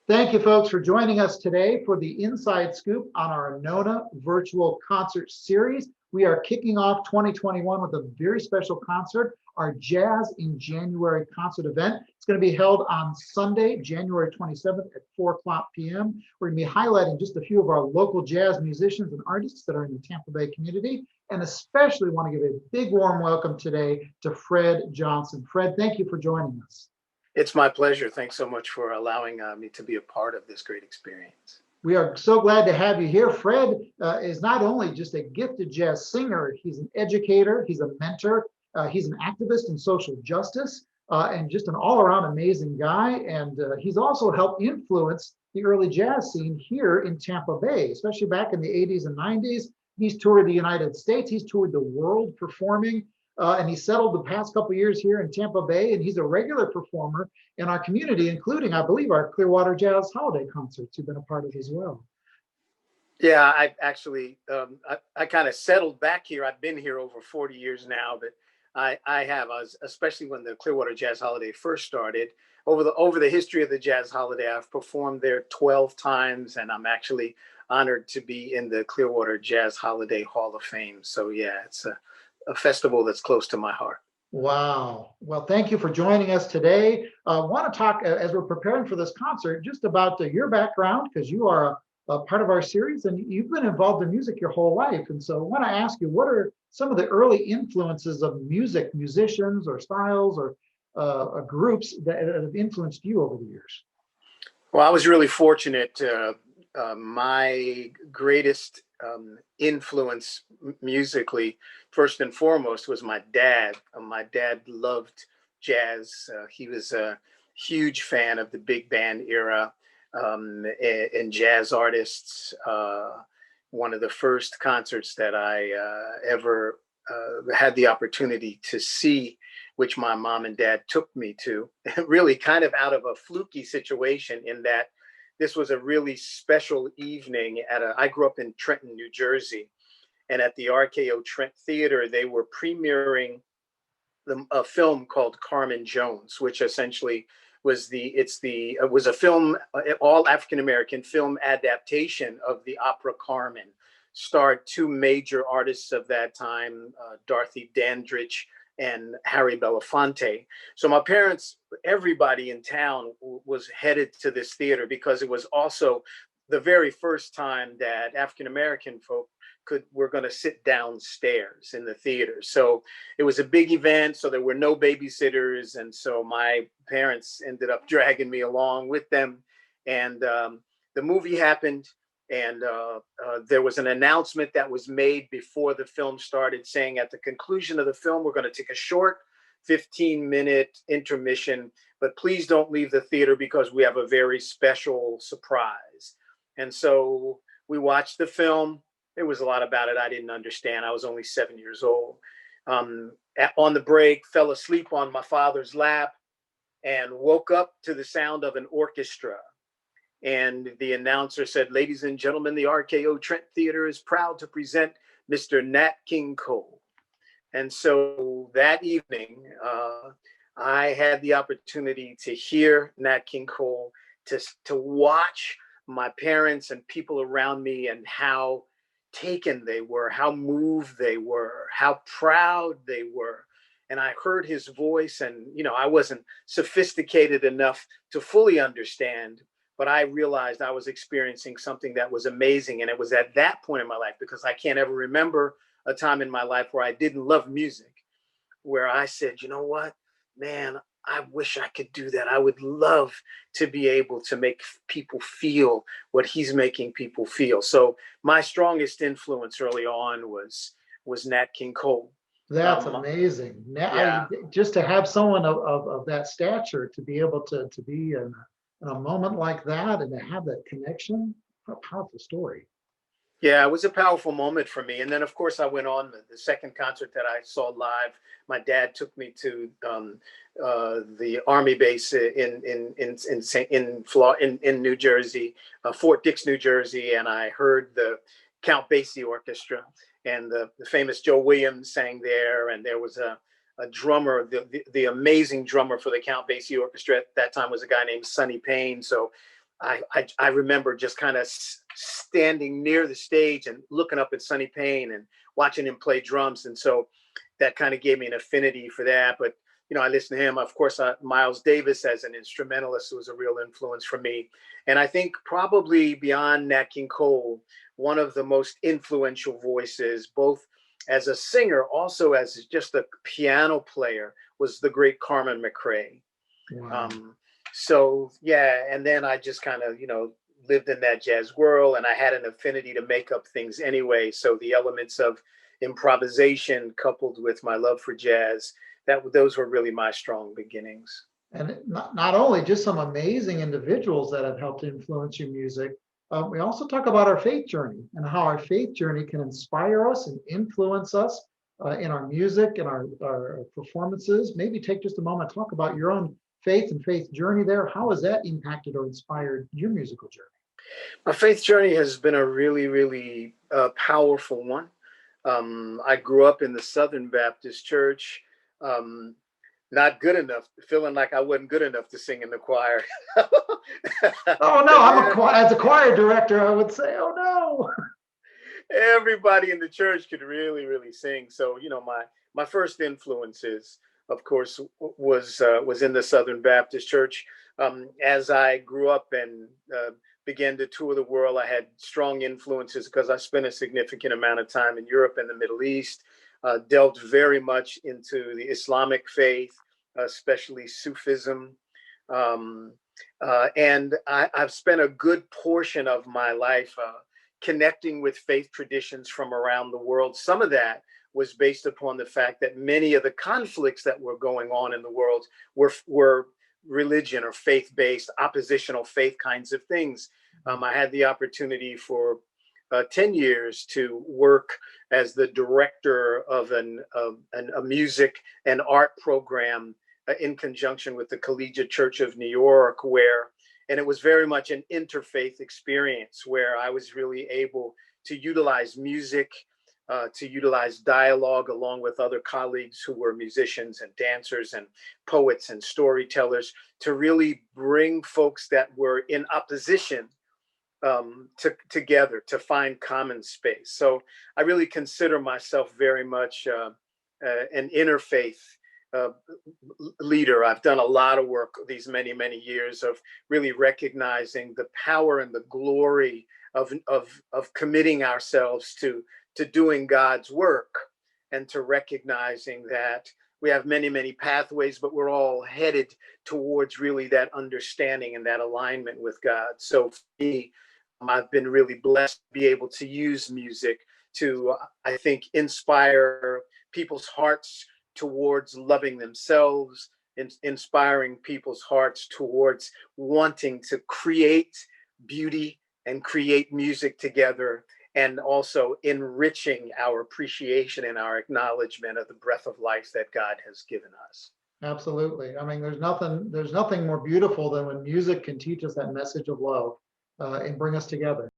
Thank you, folks, for joining us today for the Inside Scoop on our Anona virtual concert series. We are kicking off 2021 with a very special concert, our Jazz in January concert event. It's going to be held on Sunday, January 27th at 4 p.m. We're going to be highlighting just a few of our local jazz musicians and artists that are in the Tampa Bay community, and especially want to give a big warm welcome today to Fred Johnson. Fred, thank you for joining us. It's my pleasure. Thanks so much for allowing me to be a part of this great experience. We are so glad to have you here. Fred is not only just a gifted jazz singer, he's an educator, he's a mentor, he's an activist in social justice, and just an all-around amazing guy. And he's also helped influence the early jazz scene here in Tampa Bay, especially back in the 80s and 90s. He's toured the United States, he's toured the world performing. And he settled the past couple of years here in Tampa Bay, and he's a regular performer in our community, including, I believe, our Clearwater Jazz Holiday concerts you've been a part of as well. Yeah, I actually, I kind of settled back here. I've been here over 40 years now, but I have, especially when the Clearwater Jazz Holiday first started. Over the history of the Jazz Holiday, I've performed there 12 times, and I'm actually honored to be in the Clearwater Jazz Holiday Hall of Fame. So yeah, it's a festival that's close to my heart. Wow. Well, thank you for joining us today. I want to talk, as we're preparing for this concert, just about your background, because you are a part of our series and you've been involved in music your whole life. And so I want to ask you, what are some of the early influences of music, musicians or styles or groups that have influenced you over the years? Well, I was really fortunate. My greatest influence musically, first and foremost, was my dad. My dad loved jazz. He was a huge fan of the big band era and jazz artists. One of the first concerts that I ever had the opportunity to see, which my mom and dad took me to, really kind of out of a fluky situation, in that this was a really special evening I grew up in Trenton, New Jersey, and at the RKO Trent Theater, they were premiering a film called Carmen Jones, which essentially was a film, all African-American film adaptation of the opera Carmen. Starred two major artists of that time, Dorothy Dandridge and Harry Belafonte. So my parents, everybody in town was headed to this theater because it was also the very first time that African-American folk were going to sit downstairs in the theater. So it was a big event. So there were no babysitters. And so my parents ended up dragging me along with them. And the movie happened. And there was an announcement that was made before the film started saying, at the conclusion of the film, we're going to take a short 15-minute intermission, but please don't leave the theater because we have a very special surprise. And so we watched the film. There was a lot about it I didn't understand. I was only 7 years old. On the break, fell asleep on my father's lap and woke up to the sound of an orchestra. And the announcer said, "Ladies and gentlemen, the RKO Trent Theater is proud to present Mr. Nat King Cole." And so that evening, I had the opportunity to hear Nat King Cole, to watch my parents and people around me and how taken they were, how moved they were, how proud they were. And I heard his voice, and I wasn't sophisticated enough to fully understand, but I realized I was experiencing something that was amazing. And it was at that point in my life, because I can't ever remember a time in my life where I didn't love music, where I said, you know what, man, I wish I could do that. I would love to be able to make people feel what he's making people feel. So my strongest influence early on was Nat King Cole. That's amazing. Yeah. Just to have someone of that stature to be able to be in a moment like that and to have that connection, what a powerful story. Yeah, it was a powerful moment for me. And then, of course, I went on the second concert that I saw live. My dad took me to the Army base in New Jersey, Fort Dix, New Jersey, and I heard the Count Basie Orchestra, and the famous Joe Williams sang there, and there was a drummer, the amazing drummer for the Count Basie Orchestra at that time was a guy named Sonny Payne. So I remember just kind of standing near the stage and looking up at Sonny Payne and watching him play drums. And so that kind of gave me an affinity for that. But, I listened to him. Of course, Miles Davis as an instrumentalist was a real influence for me. And I think probably beyond Nat King Cole, one of the most influential voices, both as a singer, also as just a piano player, was the great Carmen McRae. Wow. So yeah, and then I just kind of, lived in that jazz world, and I had an affinity to make up things anyway. So the elements of improvisation coupled with my love for jazz, those were really my strong beginnings. And not only just some amazing individuals that have helped influence your music, we also talk about our faith journey and how our faith journey can inspire us and influence us in our music and our performances. Maybe take just a moment to talk about your own faith and faith journey there. How has that impacted or inspired your musical journey? My faith journey has been a really, really powerful one. I grew up in the Southern Baptist Church. Not good enough, feeling like I wasn't good enough to sing in the choir. Oh no, as a choir director, I would say, oh no. Everybody in the church could really, really sing. So, my first influences, of course, was in the Southern Baptist Church. As I grew up and began to tour the world, I had strong influences because I spent a significant amount of time in Europe and the Middle East. Delved very much into the Islamic faith, especially Sufism. And I've spent a good portion of my life connecting with faith traditions from around the world. Some of that was based upon the fact that many of the conflicts that were going on in the world were religion or faith-based, oppositional faith kinds of things. I had the opportunity for 10 years to work as the director of a music and art program in conjunction with the Collegiate Church of New York, and it was very much an interfaith experience where I was really able to utilize music, to utilize dialogue along with other colleagues who were musicians and dancers and poets and storytellers to really bring folks that were in opposition together to find common space. So I really consider myself very much an interfaith leader. I've done a lot of work these many, many years of really recognizing the power and the glory of committing ourselves to doing God's work and to recognizing that we have many, many pathways, but we're all headed towards really that understanding and that alignment with God. So for me, I've been really blessed to be able to use music to, I think, inspire people's hearts towards loving themselves, inspiring people's hearts towards wanting to create beauty and create music together, and also enriching our appreciation and our acknowledgement of the breath of life that God has given us. Absolutely. I mean, there's nothing more beautiful than when music can teach us that message of love and bring us together.